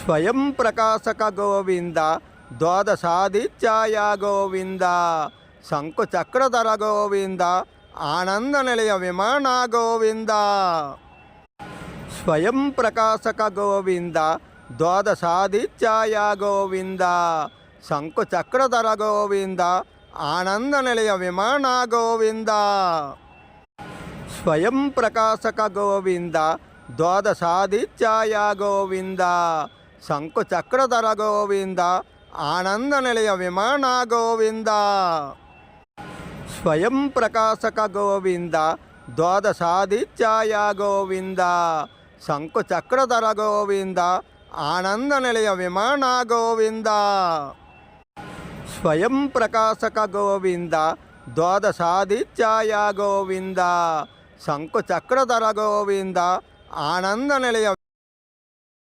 ಸ್ವಯಂ ಪ್ರಕಾಶಕ ಗೋವಿಂದ ದ್ವಾದಶಾದಿತ್ಯಾಯ ಗೋವಿಂದ ಶಂಕುಚಕ್ರಧರ ಗೋವಿಂದ ಆನಂದ ನಿಲಯ ವಿಮಾನ ಗೋವಿಂದ ಸ್ವಯಂ ಪ್ರಕಾಶಕ ಗೋವಿಂದ ದ್ವಾದಶಾದಿತ್ಯಾಯ ಗೋವಿಂದ ಶಂಕುಚಕ್ರಧರ ಗೋವಿಂದ ಆನಂದ ನಿಲಯ ವಿಮಾನ ಗೋವಿಂದ ಸ್ವಯಂ ಪ್ರಕಾಶಕ ಗೋವಿಂದ ದ್ವಾದಶಾದಿತ್ಯಾಯ ಗೋವಿಂದ ಶಂಕುಚಕ್ರಧರ ಗೋವಿಂದ ಆನಂದ ನಿಲಯ ವಿಮಾನ ಗೋವಿಂದ ಸ್ವಯಂ ಪ್ರಕಾಶಕ ಗೋವಿಂದ ದ್ವಾದಶಾದಿತ್ಯಾಯ ಗೋವಿಂದ ಶಂಕುಚಕ್ರಧರ ಗೋವಿಂದ ಆನಂದ ನಿಲಯ ವಿಮಾನ ಗೋವಿಂದ ಸ್ವಯಂ ಪ್ರಕಾಶಕ ಗೋವಿಂದ ದ್ವಾದಶಾದಿತ್ಯಾಯ ಗೋವಿಂದ ಶಂಕುಚಕ್ರಧರ ಗೋವಿಂದ ಆನಂದ ನಿಲಯ